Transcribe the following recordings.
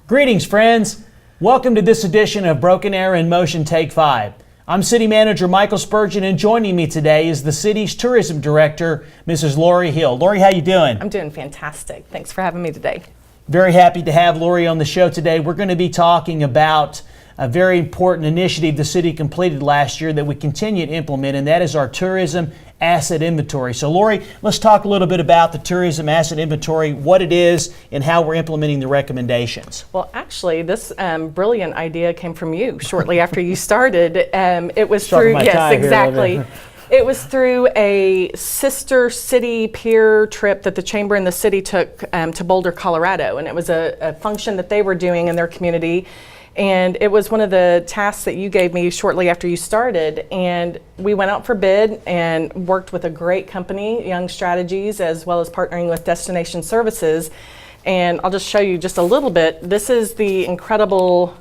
Greetings, friends. Welcome to this edition of Broken Arrow in Motion Take 5. I'm City Manager Michael Spurgeon, and joining me today is the city's tourism director, Mrs. Lori Hill. Lori, how you doing? I'm doing fantastic. Thanks for having me today. Very happy to have Lori on the show today. We're going to be talking about a very important initiative the city completed last year that we continue to implement, and that is our tourism asset inventory. So Lori, let's talk a little bit about the tourism asset inventory, what it is, and how we're implementing the recommendations. Well, actually, this brilliant idea came from you shortly after you started. It was through, yes, exactly. It was through a sister city peer trip that the chamber and the city took to Boulder, Colorado, and it was a function that they were doing in their community. And it was one of the tasks that you gave me shortly after you started. And we went out for bid and worked with a great company, Young Strategies, as well as partnering with Destination Services. And I'll just show you just a little bit. This is the incredible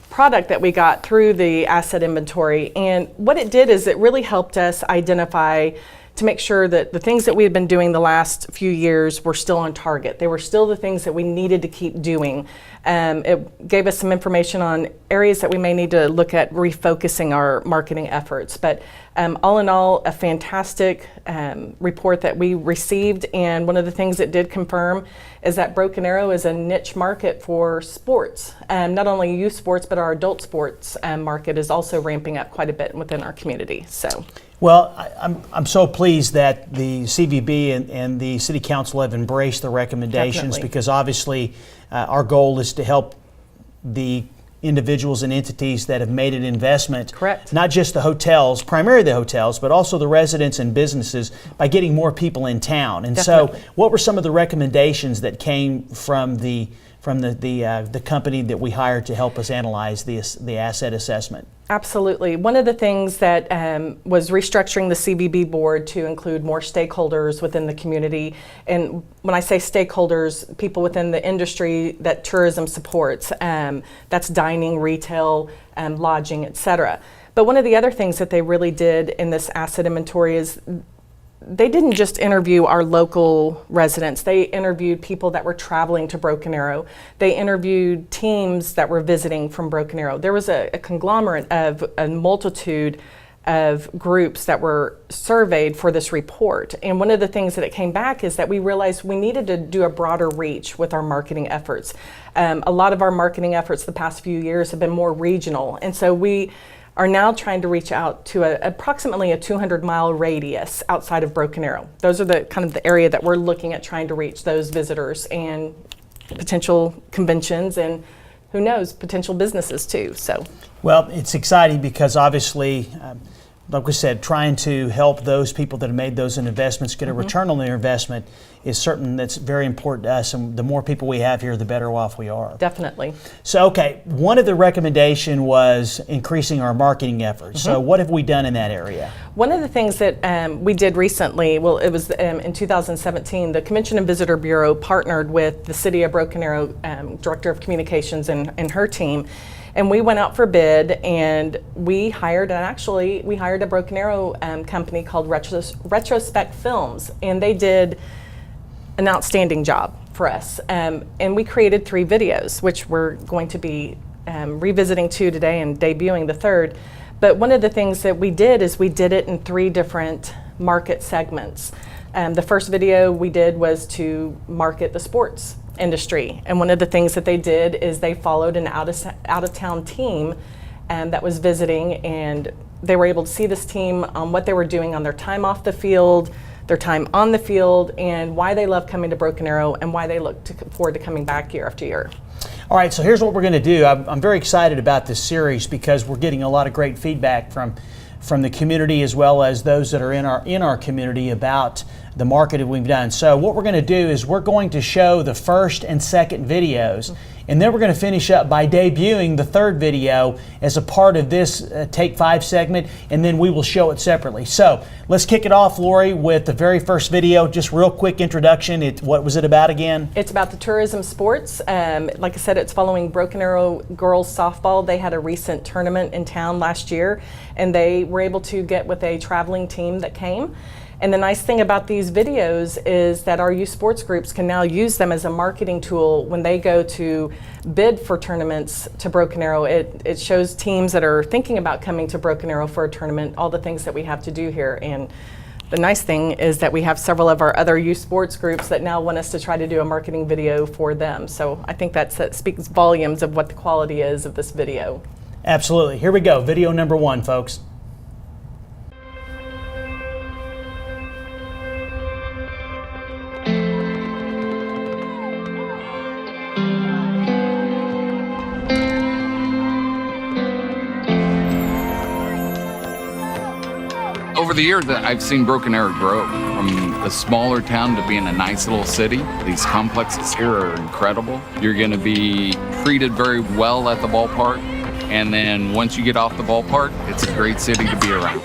product that we got through the asset inventory. And what it did is it really helped us identify to make sure that the things that we had been doing the last few years were still on target. They were still the things that we needed to keep doing. It gave us some information on areas that we may need to look at refocusing our marketing efforts. But all in all, a fantastic report that we received. And one of the things it did confirm is that Broken Arrow is a niche market for sports. Not only youth sports, but our adult sports market is also ramping up quite a bit within our community. So. Well, I'm so pleased that the CVB and the City Council have embraced the recommendations. Definitely. Because obviously our goal is to help the individuals and entities that have made an investment. Correct. Not just the hotels, primarily the hotels, but also the residents and businesses by getting more people in town. And Definitely. So what were some of the recommendations that came from the company that we hired to help us analyze the asset assessment? Absolutely. One of the things that was restructuring the CVB board to include more stakeholders within the community. And when I say stakeholders, people within the industry that tourism supports. That's dining, retail, lodging, etc. But one of the other things that they really did in this asset inventory is they didn't just interview our local residents. They interviewed people that were traveling to Broken Arrow. They interviewed teams that were visiting from Broken Arrow. There was a conglomerate of a multitude of groups that were surveyed for this report. And one of the things that it came back is that we realized we needed to do a broader reach with our marketing efforts. A lot of our marketing efforts the past few years have been more regional. And so we are now trying to reach out to approximately a 200-mile radius outside of Broken Arrow. Those are the kind of the area that we're looking at trying to reach those visitors and potential conventions and who knows, potential businesses too. So, well, it's exciting because obviously, like we said, trying to help those people that have made those investments get a return on their investment is something that's very important to us, and the more people we have here, the better off we are. Definitely. So, okay, one of the recommendation was increasing our marketing efforts. So what have we done in that area? One of the things that we did recently, well, it was in 2017, the Convention and Visitor Bureau partnered with the City of Broken Arrow Director of Communications and her team. And we went out for bid, and we hired a Broken Arrow company called Retrospect Films, and they did an outstanding job for us. And we created 3 videos, which we're going to be revisiting 2 today and debuting the 3rd. But one of the things that we did is we did it in 3 different market segments. The first video we did was to market the sports industry. And one of the things that they did is they followed an out-of-town team that was visiting, and they were able to see this team on what they were doing on their time off the field, their time on the field, and why they love coming to Broken Arrow and why they look forward to coming back year after year. All right, so here's what we're going to do. I'm very excited about this series because we're getting a lot of great feedback from the community as well as those that are in our community about the marketing we've done. So what we're going to do is we're going to show the first and second videos, and then we're going to finish up by debuting the 3rd video as a part of this Take 5 segment, and then we will show it separately. So let's kick it off, Lori, with the very first video. Just real quick introduction. What was it about again? It's about the tourism sports. Like I said, it's following Broken Arrow girls softball. They had a recent tournament in town last year, and they were able to get with a traveling team that came. And the nice thing about these videos is that our youth sports groups can now use them as a marketing tool when they go to bid for tournaments to Broken Arrow. It shows teams that are thinking about coming to Broken Arrow for a tournament all the things that we have to do here. And the nice thing is that we have several of our other youth sports groups that now want us to try to do a marketing video for them. So I think that speaks volumes of what the quality is of this video. Absolutely. Here we go. Video number 1, folks. Over the years, I've seen Broken Arrow grow from a smaller town to being a nice little city. These complexes here are incredible. You're going to be treated very well at the ballpark, and then once you get off the ballpark, it's a great city to be around.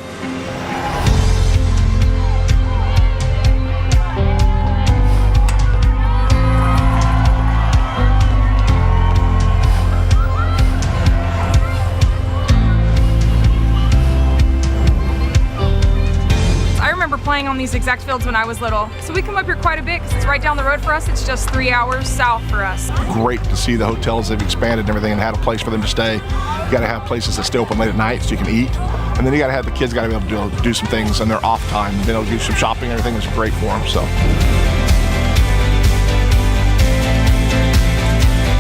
Playing on these exact fields when I was little. So we come up here quite a bit because it's right down the road for us. It's just 3 hours south for us. Great to see the hotels, they've expanded and everything and had a place for them to stay. You got to have places that stay open late at night so you can eat. And then you got to have the kids got to be able to do some things on their off time. Being able to do some shopping and everything is great for them. So.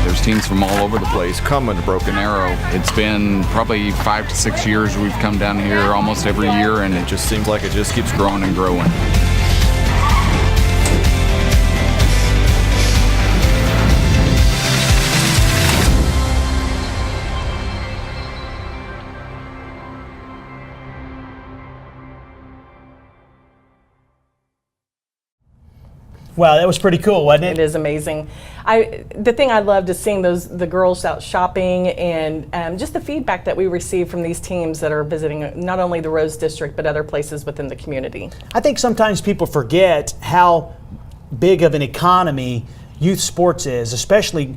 There's teams from all over the place coming to Broken Arrow. It's been probably 5 to 6 years we've come down here almost every year, and it just seems like it just keeps growing and growing. Wow, that was pretty cool, wasn't it? It is amazing. The thing I loved is seeing the girls out shopping and just the feedback that we receive from these teams that are visiting not only the Rose District but other places within the community. I think sometimes people forget how big of an economy youth sports is, especially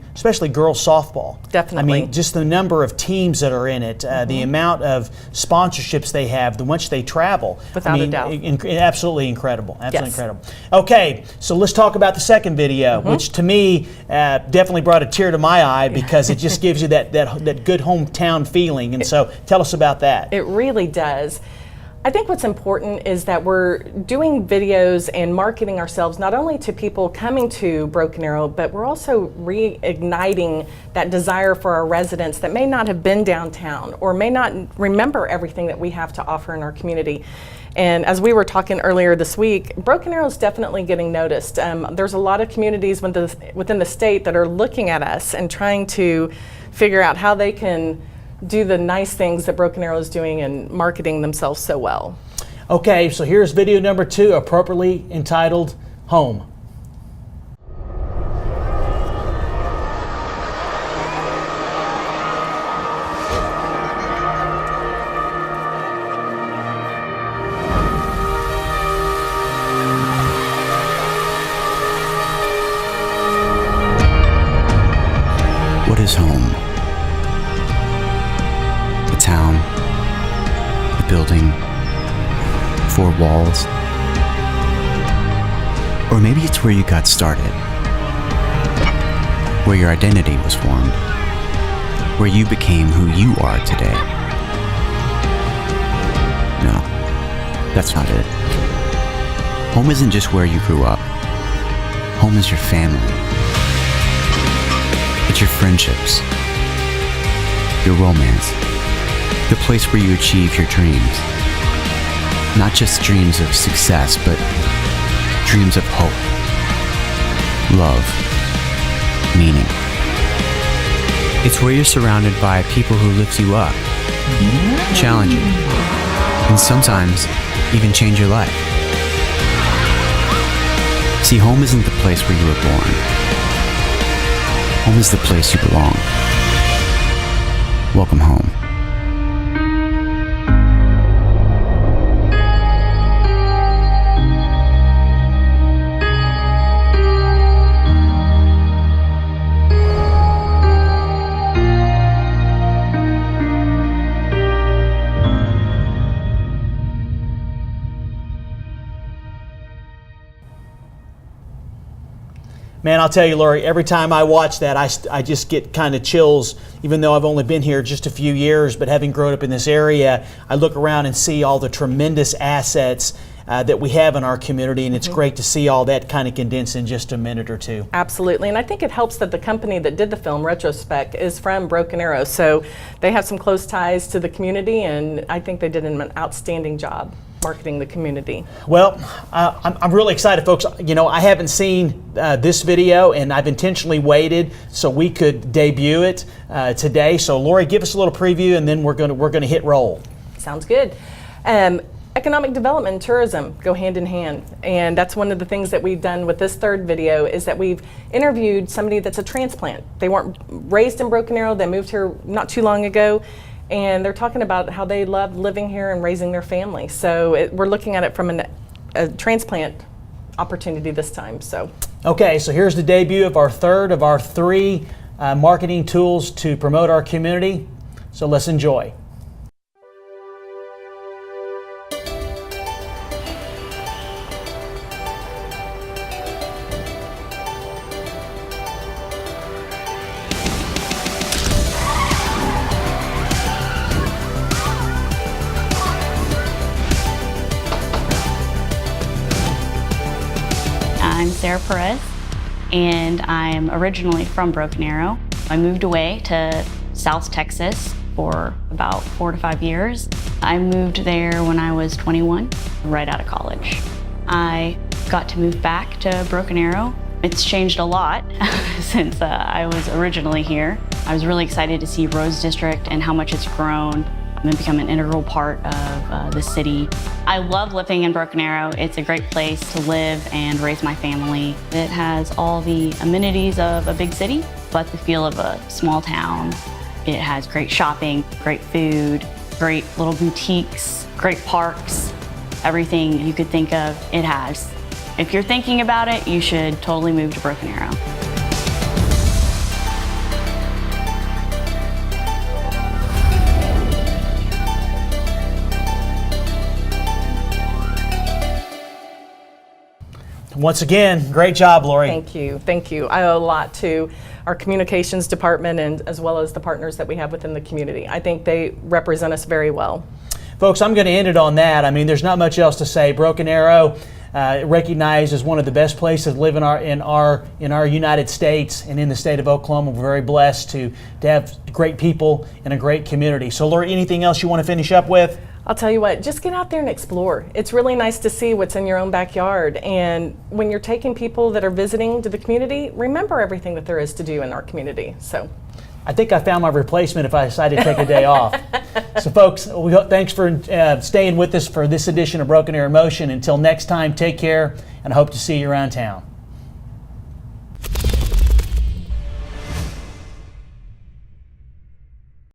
girls softball. Definitely. I mean, just the number of teams that are in it, the amount of sponsorships they have, the much they travel. Without a doubt. Absolutely incredible. Absolutely Yes. incredible. Okay, so let's talk about the second video, which to me definitely brought a tear to my eye because it just gives you that good hometown feeling. And so tell us about that. It really does. I think what's important is that we're doing videos and marketing ourselves not only to people coming to Broken Arrow, but we're also reigniting that desire for our residents that may not have been downtown or may not remember everything that we have to offer in our community. And as we were talking earlier this week, Broken Arrow is definitely getting noticed. There's a lot of communities within the state that are looking at us and trying to figure out how they can do the nice things that Broken Arrow is doing and marketing themselves so well. Okay, so here's video number 2, appropriately entitled Home. What is home? A town, a building, 4 walls. Or maybe it's where you got started, where your identity was formed, where you became who you are today. No, that's not it. Home isn't just where you grew up. Home is your family. It's your friendships, your romance, the place where you achieve your dreams. Not just dreams of success, but dreams of hope, love, meaning. It's where you're surrounded by people who lift you up, challenge you, and sometimes even change your life. See, home isn't the place where you were born. Home is the place you belong. Welcome home. Man, I'll tell you, Lori, every time I watch that, I just get kind of chills, even though I've only been here just a few years, but having grown up in this area, I look around and see all the tremendous assets that we have in our community, and it's great to see all that kind of condensed in just a minute or two. Absolutely, and I think it helps that the company that did the film, Retrospect, is from Broken Arrow, so they have some close ties to the community, and I think they did an outstanding job marketing the community. Well, I'm really excited, folks. You know, I haven't seen this video, and I've intentionally waited so we could debut it today. So, Lori, give us a little preview, and then we're gonna hit roll. Sounds good. Economic development and tourism go hand in hand, and that's one of the things that we've done with this third video is that we've interviewed somebody that's a transplant. They weren't raised in Broken Arrow, they moved here not too long ago, and they're talking about how they love living here and raising their family. So we're looking at it from a transplant opportunity this time. So okay, so here's the debut of our third of our three marketing tools to promote our community. So let's enjoy. I'm Sarah Perez, and I'm originally from Broken Arrow. I moved away to South Texas for about 4 to 5 years. I moved there when I was 21, right out of college. I got to move back to Broken Arrow. It's changed a lot since I was originally here. I was really excited to see Rose District and how much it's grown and become an integral part of the city. I love living in Broken Arrow. It's a great place to live and raise my family. It has all the amenities of a big city, but the feel of a small town. It has great shopping, great food, great little boutiques, great parks, everything you could think of, it has. If you're thinking about it, you should totally move to Broken Arrow. Once again, great job, Lori. thank you, thank you. I owe a lot to our communications department and as well as the partners that we have within the community. I think they represent us very well. Folks, I'm going to end it on that. I mean, there's not much else to say. Broken Arrow, recognized as one of the best places to live in our United States and in the state of Oklahoma. We're very blessed to have great people and a great community. So, Lori, anything else you want to finish up with? I'll tell you what, just get out there and explore. It's really nice to see what's in your own backyard. And when you're taking people that are visiting to the community, remember everything that there is to do in our community. So, I think I found my replacement if I decide to take a day off. So, folks, thanks for staying with us for this edition of Broken Arrow in Motion. Until next time, take care, and I hope to see you around town.